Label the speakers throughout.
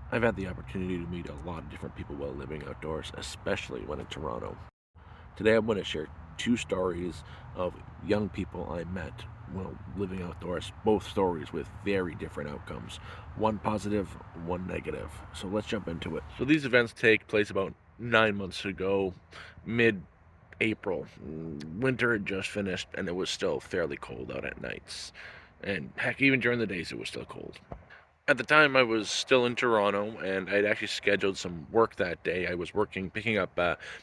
Speaker 1: I've had the opportunity to meet a lot of different people while living outdoors, especially when in Toronto. Today I'm going to share two stories of young people I met while living outdoors, both stories with very different outcomes. One positive, one negative. So let's jump into it. So these events take place about 9 months ago, mid April. Winter had just finished and it was still fairly cold out at nights. And heck, even during the days it was still cold. At the time, I was still in Toronto, and I'd actually scheduled some work that day. I was working, picking up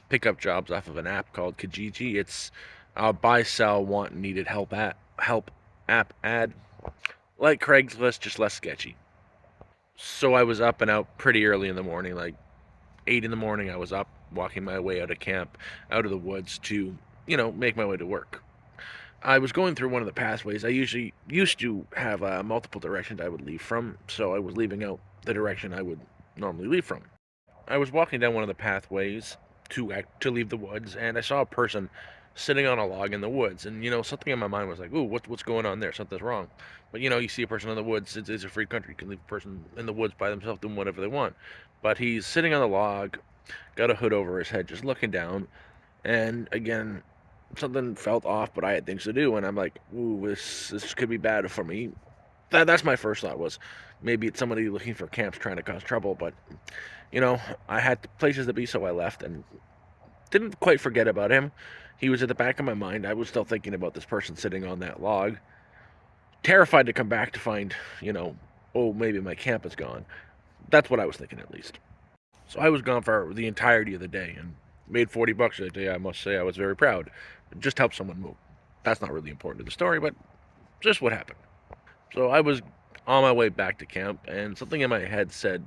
Speaker 1: pickup jobs off of an app called Kijiji. It's a buy, sell, want, needed help app ad, like Craigslist, just less sketchy. So I was up and out pretty early in the morning, like 8 in the morning. I was up, walking my way out of camp, out of the woods to, make my way to work. I was going through one of the pathways. I usually used to have multiple directions I would leave from, so I was leaving out the direction I would normally leave from. I was walking down one of the pathways to leave the woods, and I saw a person sitting on a log in the woods. And something in my mind was like, "Ooh, what's going on there? Something's wrong." But you see a person in the woods. It's a free country. You can leave a person in the woods by themselves doing whatever they want. But he's sitting on the log, got a hood over his head, just looking down. And again, something felt off, but I had things to do, and I'm like, ooh, this could be bad for me. That's my first thought was maybe it's somebody looking for camps trying to cause trouble, but you know, I had places to be, so I left and didn't quite forget about him. He was at the back of my mind. I was still thinking about this person sitting on that log, terrified to come back to find, oh, maybe my camp is gone. That's what I was thinking at least. So I was gone for the entirety of the day and made $40 that day. I must say I was very proud. Just helped someone move. That's not really important to the story, but just what happened. So I was on my way back to camp, and something in my head said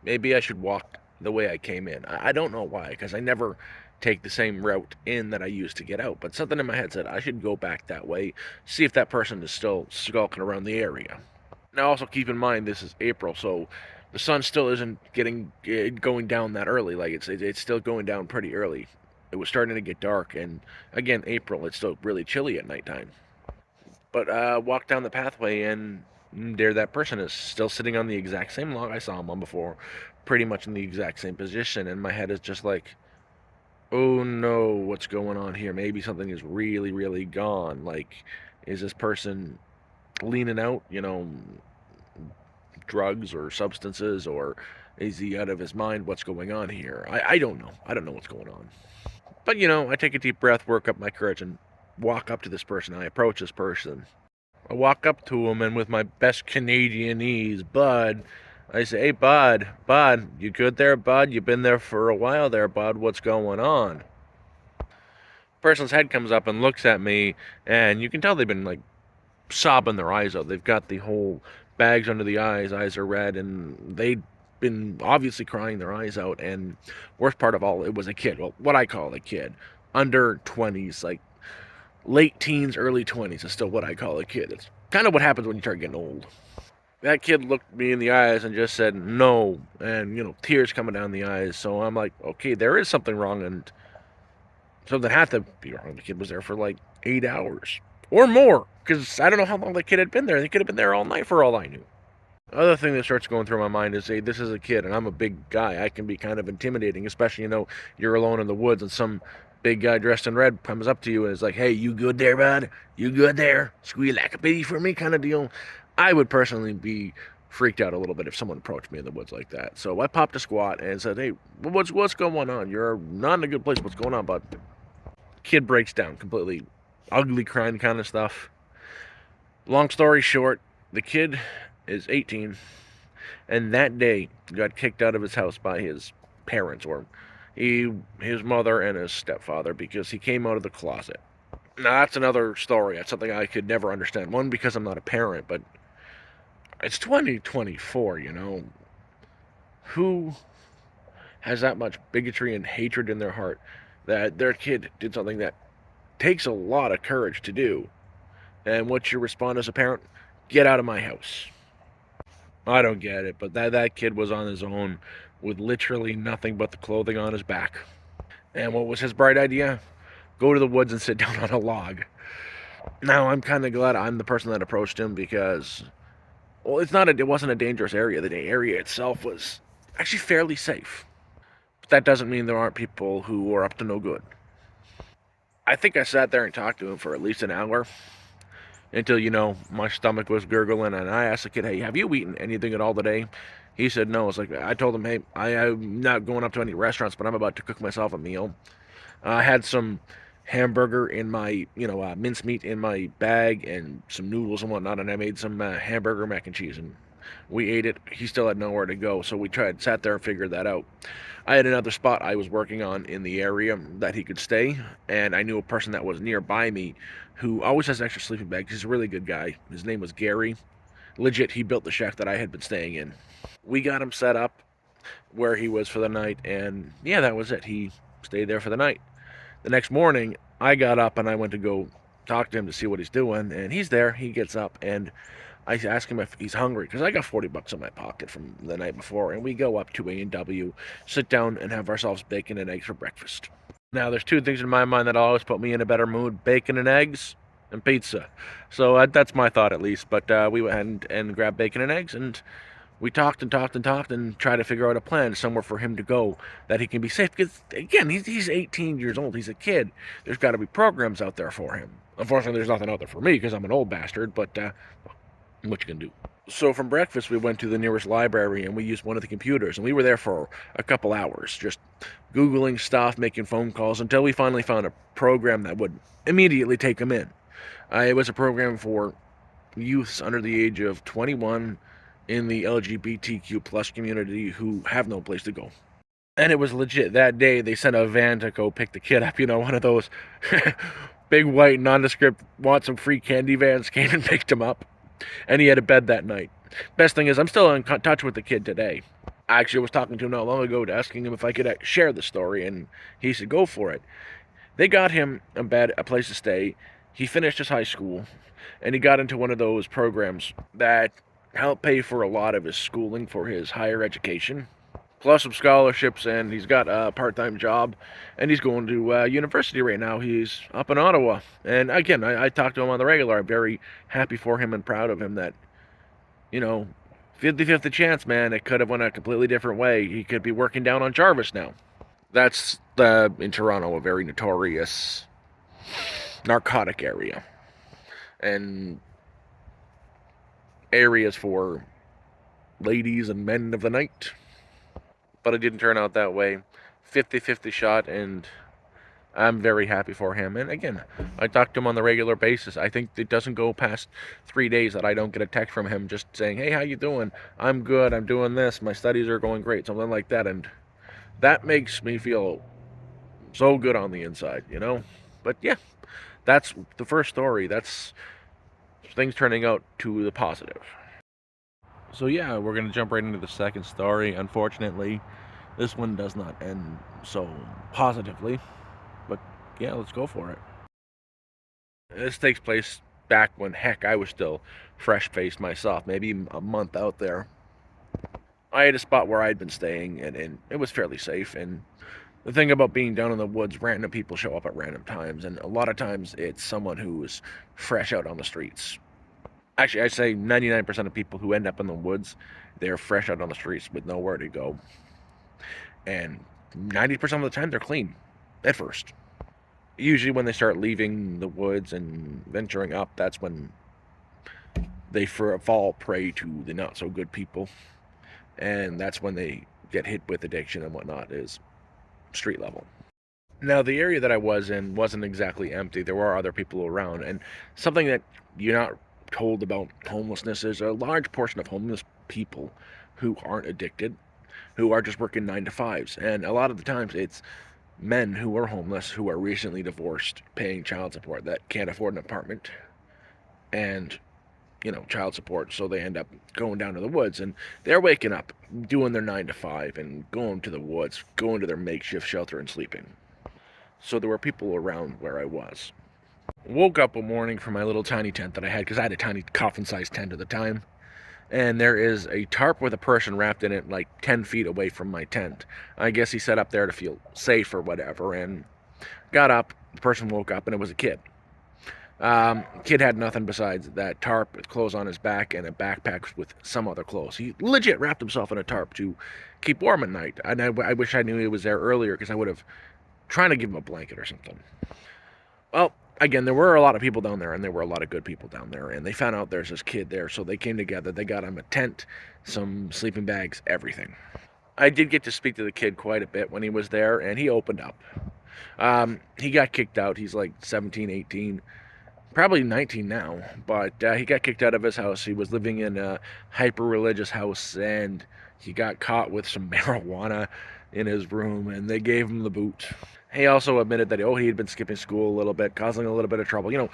Speaker 1: maybe I should walk the way I came in. I don't know why, because I never take the same route in that I used to get out. But something in my head said I should go back that way, see if that person is still skulking around the area. Now, also keep in mind this is April, so the sun still isn't going down that early. Like it's still going down pretty early. It was starting to get dark, and again, April. It's still really chilly at nighttime. But walk down the pathway, and there that person is still sitting on the exact same log I saw him on before, pretty much in the exact same position. And my head is just like, oh no, what's going on here? Maybe something is really, really gone. Like, is this person leaning out? Drugs or substances, or is he out of his mind? What's going on here? I don't know. I don't know what's going on. But I take a deep breath, work up my courage, and walk up to this person. I approach this person. I walk up to him, and with my best Canadianese, bud, I say, "Hey, bud, you good there, bud? You been there for a while there, bud. What's going on?" Person's head comes up and looks at me, and you can tell they've been like sobbing their eyes out. They've got the whole bags under the eyes are red, and they've been obviously crying their eyes out. And worst part of all, it was a kid. Well, what I call a kid, under 20s, like late teens, early 20s is still what I call a kid. It's kind of what happens when you start getting old. That kid looked me in the eyes and just said no, and tears coming down the eyes. So I'm like, okay, there is something wrong, and something had to be wrong. The kid was there for like 8 hours or more, because I don't know how long the kid had been there. He could have been there all night for all I knew. Other thing that starts going through my mind is, hey, this is a kid, and I'm a big guy. I can be kind of intimidating, especially you're alone in the woods, and some big guy dressed in red comes up to you and is like, "Hey, you good there, bud? You good there? Squeal like a baby for me," kind of deal. I would personally be freaked out a little bit if someone approached me in the woods like that. So I popped a squat and said, "Hey, what's going on? You're not in a good place. What's going on, bud?" Kid breaks down completely, ugly crying kind of stuff. Long story short, the kid is 18, and that day got kicked out of his house by his parents, or his mother and his stepfather, because he came out of the closet. Now that's another story. That's something I could never understand. One, because I'm not a parent, but it's 2024. Who has that much bigotry and hatred in their heart that their kid did something that takes a lot of courage to do? And what's your response as a parent? Get out of my house. I don't get it, but that kid was on his own with literally nothing but the clothing on his back. And what was his bright idea? Go to the woods and sit down on a log. Now I'm kind of glad I'm the person that approached him, because, well, it wasn't a dangerous area. The area itself was actually fairly safe. But that doesn't mean there aren't people who are up to no good. I think I sat there and talked to him for at least an hour until, my stomach was gurgling, and I asked the kid, hey, have you eaten anything at all today? He said no. It's like, I told him, hey, I'm not going up to any restaurants, but I'm about to cook myself a meal. I had some hamburger in my, mincemeat in my bag and some noodles and whatnot, and I made some hamburger mac and cheese, and we ate it. He still had nowhere to go, so we sat there and figured that out. I had another spot I was working on in the area that he could stay, and I knew a person that was nearby me who always has extra sleeping bags. He's a really good guy. His name was Gary. Legit, he built the shack that I had been staying in. We got him set up where he was for the night, and yeah, that was it. He stayed there for the night. The next morning, I got up and I went to go talk to him to see what he's doing, and he's there. He gets up, and I ask him if he's hungry because I got $40 in my pocket from the night before, and we go up to A&W, sit down, and have ourselves bacon and eggs for breakfast. Now, there's two things in my mind that always put me in a better mood: bacon and eggs, and pizza. So that's my thought at least. But we went ahead and grabbed bacon and eggs, and we talked and talked and talked and tried to figure out a plan somewhere for him to go that he can be safe. Because again, he's 18 years old. He's a kid. There's got to be programs out there for him. Unfortunately, there's nothing out there for me because I'm an old bastard. But what you can do. So from breakfast, we went to the nearest library and we used one of the computers, and we were there for a couple hours, just googling stuff, making phone calls until we finally found a program that would immediately take him in. It was a program for youths under the age of 21 in the LGBTQ plus community who have no place to go. And it was legit. That day, they sent a van to go pick the kid up. One of those big white nondescript want some free candy vans came and picked him up. And he had a bed that night. Best thing is, I'm still in touch with the kid today. I actually was talking to him not long ago, asking him if I could share the story, and he said, go for it. They got him a bed, a place to stay. He finished his high school, and he got into one of those programs that help pay for a lot of his schooling for his higher education, plus some scholarships, and he's got a part-time job, and he's going to university right now. He's up in Ottawa, and again, I talked to him on the regular. I'm very happy for him and proud of him that, 50-50 chance, man. It could have went a completely different way. He could be working down on Jarvis now. That's in Toronto, a very notorious narcotic area, and areas for ladies and men of the night. But it didn't turn out that way. 50-50 shot, and I'm very happy for him. And again, I talk to him on the regular basis. I think it doesn't go past 3 days that I don't get a text from him just saying, hey, how you doing? I'm good. I'm doing this. My studies are going great. Something like that. And that makes me feel so good on the inside. But yeah, that's the first story. That's things turning out to the positive. So yeah, we're going to jump right into the second story. Unfortunately, this one does not end so positively. But yeah, let's go for it. This takes place back when, heck, I was still fresh-faced myself, maybe a month out there. I had a spot where I'd been staying, and it was fairly safe. And the thing about being down in the woods, random people show up at random times, and a lot of times it's someone who's fresh out on the streets. Actually, I'd say 99% of people who end up in the woods, they're fresh out on the streets with nowhere to go. And 90% of the time, they're clean at first. Usually when they start leaving the woods and venturing up, that's when they fall prey to the not so good people, and that's when they get hit with addiction and whatnot, is street level. Now, the area that I was in wasn't exactly empty. There were other people around, and something that you're not told about homelessness is a large portion of homeless people who aren't addicted, who are just working 9 to 5s, and a lot of the times it's men who are homeless, who are recently divorced, paying child support, that can't afford an apartment and, child support, so they end up going down to the woods, and they're waking up, doing their 9 to 5, and going to the woods, going to their makeshift shelter and sleeping. So there were people around where I was. Woke up one morning from my little tiny tent that I had, because I had a tiny coffin-sized tent at the time, and there is a tarp with a person wrapped in it like 10 feet away from my tent. I guess he set up there to feel safe or whatever, and got up. The person woke up, and it was a kid. Kid had nothing besides that tarp with clothes on his back and a backpack with some other clothes. He legit wrapped himself in a tarp to keep warm at night. And I wish I knew he was there earlier because I would have tried to give him a blanket or something. Well, again, there were a lot of people down there, and there were a lot of good people down there, and they found out there's this kid there, so they came together. They got him a tent, some sleeping bags, everything. I did get to speak to the kid quite a bit when he was there, and he opened up. He got kicked out. He's like 17, 18, probably 19 now, but he got kicked out of his house. He was living in a hyper-religious house, and he got caught with some marijuana in his room, and they gave him the boot. He also admitted that he had been skipping school a little bit, causing a little bit of trouble.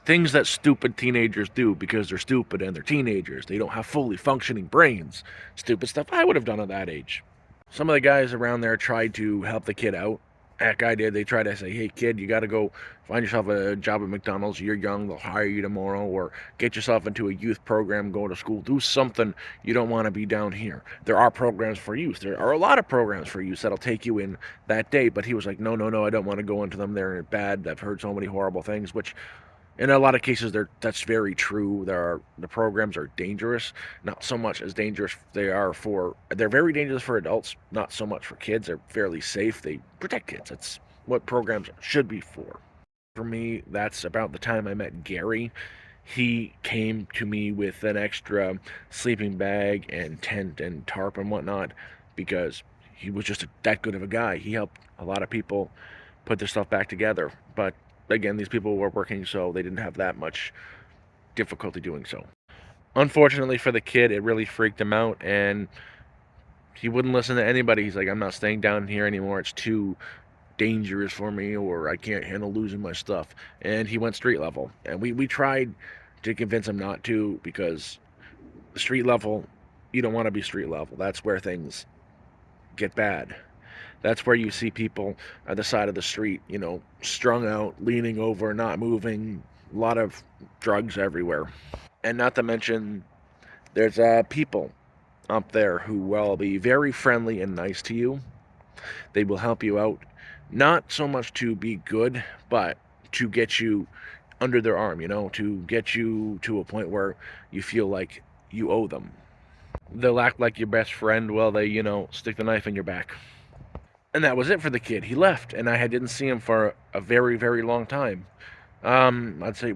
Speaker 1: Things that stupid teenagers do because they're stupid and they're teenagers. They don't have fully functioning brains. Stupid stuff I would have done at that age. Some of the guys around there tried to help the kid out. Heck, I did. They tried to say, hey, kid, you got to go find yourself a job at McDonald's. You're young. They'll hire you tomorrow. Or get yourself into a youth program, go to school. Do something. You don't want to be down here. There are programs for youth. There are a lot of programs for youth that'll take you in that day. But he was like, no, no, no, I don't want to go into them. They're bad. I've heard so many horrible things, which in a lot of cases that's very true. The programs are dangerous, not so much as dangerous they're very dangerous for adults, not so much for kids. They're fairly safe. They protect kids. That's what programs should be for. For me, that's about the time I met Gary. He came to me with an extra sleeping bag and tent and tarp and whatnot because he was just that good of a guy. He helped a lot of people put their stuff back together. But again, these people were working, so they didn't have that much difficulty doing so. Unfortunately for the kid, it really freaked him out, and he wouldn't listen to anybody. He's like, I'm not staying down here anymore. It's too dangerous for me, or I can't handle losing my stuff. And he went street level. And we tried to convince him not to because street level, you don't want to be street level. That's where things get bad. That's where you see people at the side of the street, strung out, leaning over, not moving, a lot of drugs everywhere. And not to mention, there's people up there who will be very friendly and nice to you. They will help you out, not so much to be good, but to get you under their arm, to get you to a point where you feel like you owe them. They'll act like your best friend while they, stick the knife in your back. And that was it for the kid. He left, and I didn't see him for a very, very long time. I'd say,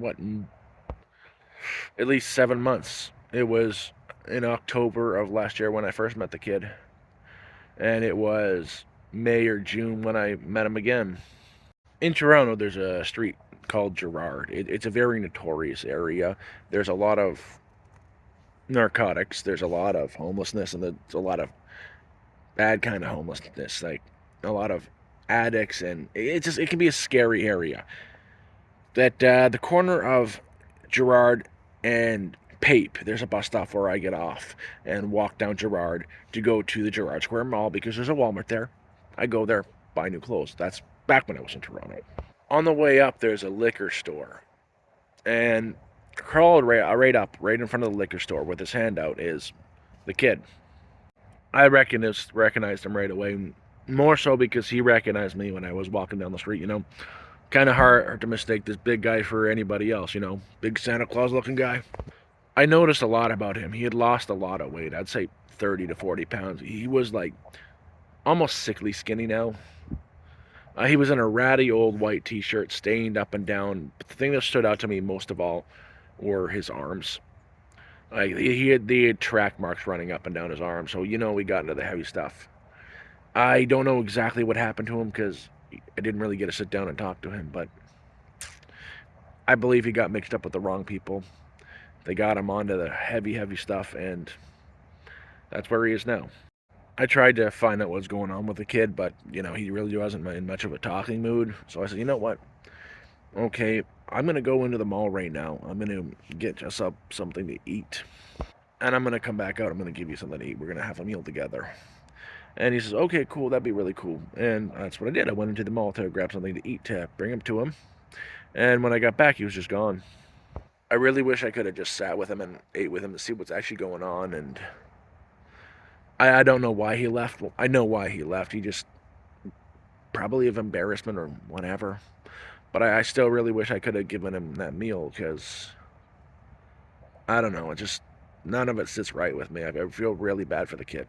Speaker 1: at least 7 months. It was in October of last year when I first met the kid, and it was May or June when I met him again. In Toronto, there's a street called Gerrard. It's a very notorious area. There's a lot of narcotics, there's a lot of homelessness, and there's a lot of bad kind of homelessness, like a lot of addicts, and it can be a scary area. That the corner of Gerrard and Pape, there's a bus stop where I get off and walk down Gerrard to go to the Gerrard Square Mall because there's a Walmart there. I go there, buy new clothes. That's back when I was in Toronto. On the way up, there's a liquor store, and crawled right up, right in front of the liquor store with his hand out is the kid. I recognized him right away, more so because he recognized me when I was walking down the street, Kind of hard to mistake this big guy for anybody else, Big Santa Claus looking guy. I noticed a lot about him. He had lost a lot of weight. I'd say 30 to 40 pounds. He was like almost sickly skinny now. He was in a ratty old white t-shirt, stained up and down. But the thing that stood out to me most of all were his arms. Like he had track marks running up and down his arm, so he got into the heavy stuff. I don't know exactly what happened to him because I didn't really get to sit down and talk to him, but I believe he got mixed up with the wrong people. They got him onto the heavy, heavy stuff, and that's where he is now. I tried to find out what's going on with the kid, but, he really wasn't in much of a talking mood. So I said, you know what? Okay, I'm going to go into the mall right now. I'm going to get us up something to eat. And I'm going to come back out. I'm going to give you something to eat. We're going to have a meal together. And he says, okay, cool. That'd be really cool. And that's what I did. I went into the mall to grab something to eat to bring him to him. And when I got back, he was just gone. I really wish I could have just sat with him and ate with him to see what's actually going on. And I don't know why he left. Well, I know why he left. He just probably of embarrassment or whatever. But I still really wish I could have given him that meal because I don't know. It just none of it sits right with me. I feel really bad for the kid.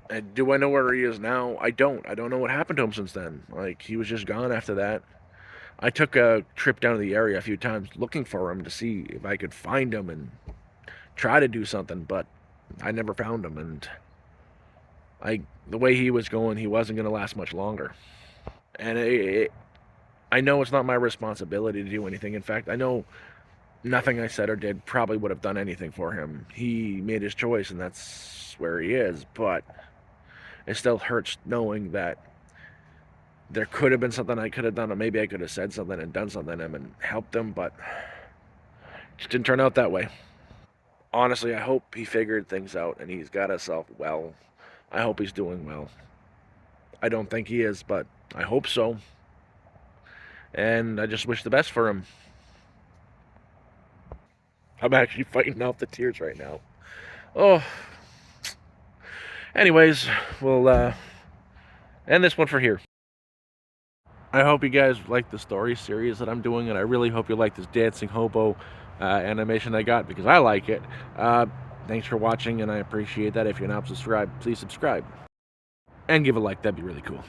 Speaker 1: And do I know where he is now? I don't. I don't know what happened to him since then. Like he was just gone after that. I took a trip down to the area a few times looking for him to see if I could find him and try to do something, but I never found him. And the way he was going, he wasn't going to last much longer. And I know it's not my responsibility to do anything. In fact, I know nothing I said or did probably would have done anything for him. He made his choice, and that's where he is. But it still hurts knowing that there could have been something I could have done, or maybe I could have said something and done something to him and helped him, but it just didn't turn out that way. Honestly, I hope he figured things out and he's got himself well. I hope he's doing well. I don't think he is, but I hope so. And I just wish the best for him. I'm actually fighting off the tears right now. Oh, anyways, we'll end this one for here. I hope you guys like the story series that I'm doing, and I really hope you like this dancing hobo animation I got because I like it. Thanks for watching, and I appreciate that. If you're not subscribed, please subscribe and give a like. That'd be really cool.